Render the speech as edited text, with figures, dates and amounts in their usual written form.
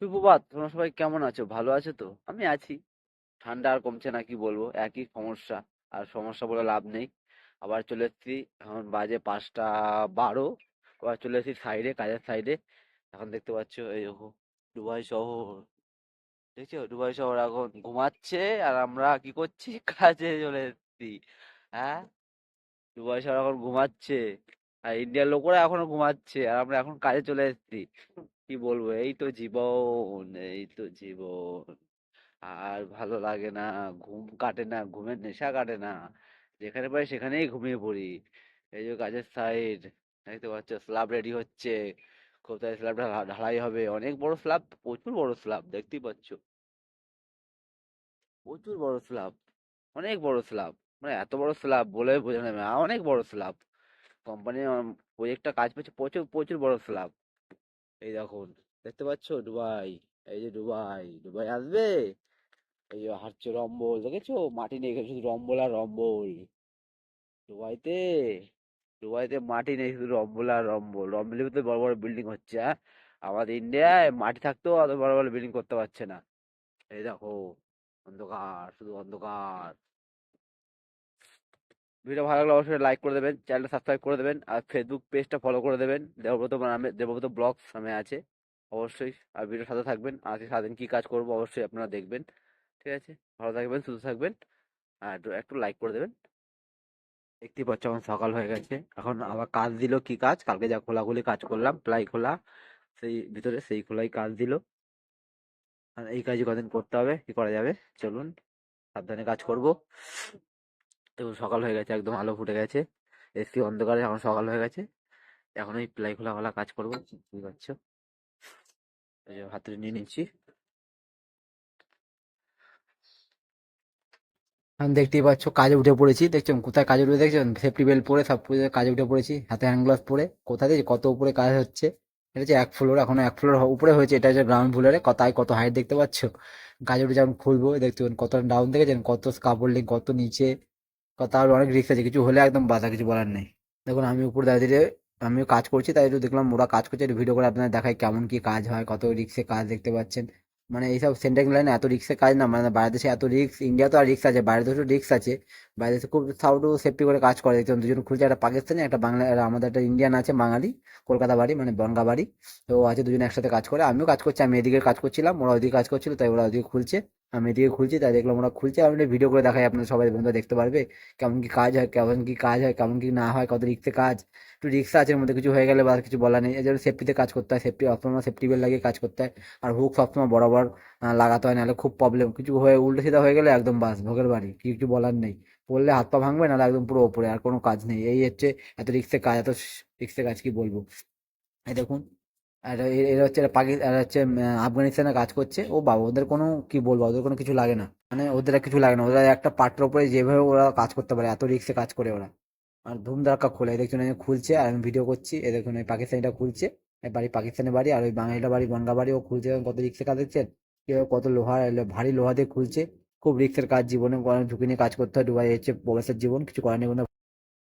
সুপ্রভাত, তোমরা সবাই কেমন আছো? ভালো আছো তো? আমি আছি। ঠান্ডা আর কমছে না, কি বলবো, একই সমস্যা। আর সমস্যা বলে লাভ নেই। আবার চলে এসেছি। এখন বাজে 5টা 12। আবার চলে এসেছি সাইডে, কাজের সাইডে। এখন দেখতে পাচ্ছ এই দেখো, দুবাই শহর। দেখছো দুবাই শহর এখন ঘুমাচ্ছে, আর আমরা কি করছি? কাজে চলে এসেছি। হ্যাঁ, দুবাই শহর এখন ঘুমাচ্ছে, আর ইন্ডিয়ার লোকরা এখনো ঘুমাচ্ছে, আর আমরা এখন কাজে চলে এসেছি। কি বলবো, এই তো জীবন, এই তো জীবন। আর ভালো লাগে না, ঘুম কাটে না, ঘুমের নেশা কাটে না। যেখানে পাই সেখানেই ঘুমিয়ে পড়ি। এই যে কাজের সাইড, দেখতে পাচ্ছ স্ল্যাব রেডি হচ্ছে। কোথায় স্ল্যাবটা ঢালাই হবে, অনেক বড় স্ল্যাব, প্রচুর বড় স্ল্যাব, দেখতেই পাচ্ছ। প্রচুর বড় স্ল্যাব, অনেক বড় স্ল্যাব। মানে এত বড় স্ল্যাব বলে বোঝানো যাবে না, অনেক বড় স্ল্যাব। কোম্পানি প্রজেক্টটা কাজ পেয়েছে, প্রচুর প্রচুর বড় স্ল্যাব। এই দেখুন, দেখতে পাচ্ছ দুবাই। এই যে দুবাই, দুবাই আসবে। এই যে হাঁটছে রম্বল, দেখেছো? মাটি নেই, এখানে শুধু রম্বল আর রম্বল। দুবাইতে, দুবাইতে মাটি নেই, শুধু রম্বল আর রম্বল। রম্বলের ভিতরে বড় বড় বিল্ডিং হচ্ছে, হ্যাঁ। আমাদের ইন্ডিয়ায় মাটি থাকতেও অত বড় বড় বিল্ডিং করতে পারছে না। এই দেখো, অন্ধকার, শুধু অন্ধকার। ভিডিও ভালো লাগলে অবশ্যই লাইক করে দেবেন, চ্যানেলটা সাবস্ক্রাইব করে দেবেন, আর ফেসবুক পেজটা ফলো করে দেবেন। দেবব্রত নামে, দেবব্রত ব্লগস নামে আছে। অবশ্যই। আর ভিডিওর সাথে থাকবেন, আজকে সারাদিন কি কাজ করবো অবশ্যই আপনারা দেখবেন। ঠিক আছে? ভালো থাকবেন, সুস্থ থাকবেন। আর একটু একটু লাইক করে দেবেন। দেখতেই পাচ্ছ এখন সকাল হয়ে গেছে। এখন আবার কাজ দিল, কি কাজ? কালকে যা খোলাখুলি কাজ করলাম, প্লাই খোলা, সেই ভিতরে সেই খোলাই কাজ দিল। আর এই কাজই কদিন করতে হবে, কি করা যাবে? চলুন, সাবধানে কাজ করব। দেখুন সকাল হয়ে গেছে, একদম আলো ফুটে গেছে। এসি অন্ধকারে এখন সকাল হয়ে গেছে। এখন এই প্লাই খোলা খোলা কাজ করবো, বুঝতে পারছো? এই যে হাতুড়ি নিয়ে নিচ্ছি। এখন দেখতেই পাচ্ছ কাজে উঠে পড়েছি, দেখছেন কোথায় কাজে উঠে, দেখছেন সেফটি বেল্ট পরে সব কাজে উঠে পড়েছি, হাতে হ্যান্ড গ্লাভস পরে। কোথায় দেখছি কত উপরে কাজ হচ্ছে। এটা হচ্ছে 1 ফ্লোর, এখনো 1 ফ্লোর উপরে হয়েছে। এটা হচ্ছে গ্রাউন্ড ফ্লোরে, কত হাইট দেখতে পাচ্ছ। কাজে উঠে যখন খুলবো দেখতে পাবেন কত ডাউন দেখেছেন, কত স্কাফোল্ডিং, কত নিচে। কথা আর অনেক রিস্ক আছে, কিছু হলে একদম বাধা, কিছু বলার নেই। দেখুন আমি উপরে দাঁড়িয়ে আমিও কাজ করছি, তাই একটু দেখলাম ওরা কাজ করছে, একটু ভিডিও করে আপনাদের দেখায় কেমন কি কাজ হয়, কত রিক্সে কাজ দেখতে পাচ্ছেন। মানে এইসব সেন্টারিং লাইনে এত রিক্সে কাজ না, মানে বাইরের দেশে এত রিক্স, ইন্ডিয়া তো আর রিক্স আছে, বাইরের দেশে রিক্স আছে। বাইরের দেশে খুব সাউটু সেফটি করে কাজ করে। দেখুন দুজন খুলছে, একটা পাকিস্তানি, একটা বাংলা, আর আমাদের একটা ইন্ডিয়ান আছে বাঙালি, কলকাতা বাড়ি, মানে বনগা বাড়ি। তো ও আছে, দুজনে একসাথে কাজ করে। আমিও কাজ করছি, আমি এদিকে কাজ করছিলাম, ওরা ওইদিকে কাজ করছিল, তাই ওরা ওইদিকে খুলছে, আমি এদিকে খুলছি, তাই দেখলাম ওরা খুলছে। আমি ভিডিও করে দেখাই, আপনাদের সবাই বন্ধুরা দেখতে পারবে কেমন কি কাজ হয়, কেমন কি কাজ হয়, কেমন কি না হয়, কত রিক্সে কাজ। একটু রিক্স আছে এর মধ্যে, কিছু হয়ে গেলে বা কিছু বলা নেই। এই জন্য সেফটিতে কাজ করতে হয়, সেফটি সবসময় সেফটি বেল্ট লাগিয়ে কাজ করতে হয়। আর হুক সবসময় বরাবর লাগাতে হয়, নাহলে খুব প্রবলেম, কিছু হয়ে উল্টো সিধা হয়ে গেলে একদম বাস ভোগের বাড়ি, কিছু বলার নেই। পড়লে হাত পা ভাঙবে, নাহলে একদম পুরো ওপরে, আর কোনো কাজ নেই। এই হচ্ছে এত রিক্সে কাজ, এত রিক্সে কাজ, কি বলবো। এই দেখুন, আর এরা হচ্ছে এরা হচ্ছে আফগানিস্তানে কাজ করছে। ও বাবা, ওদের কোনো কি বলবো, ওদের কোনো কিছু লাগে না, মানে ওদের আর কিছু লাগে না। ওরা একটা পার্টের উপরে যেভাবে ওরা কাজ করতে পারে, এত রিক্সে কাজ করে ওরা। আর ধুম ধাক্কা খোলে, এই দেখুন এই খুলছে, আর আমি ভিডিও করছি। এই দেখুন এই পাকিস্তানিটা খুলছে, এই বাড়ি পাকিস্তানের বাড়ি, আর ওই বাঙালিটা বাড়ি বনগা বাড়ি, ও খুলছে। কত রিক্সে কাজ দেখছেন, কেউ কত লোহা, ভারী লোহা দিয়ে খুলছে। খুব রিক্সের কাজ, জীবনে অনেক ঝুঁকি নিয়ে কাজ করতে হয়। দুবাই হচ্ছে প্রবাসের জীবন, কিছু করার নেই।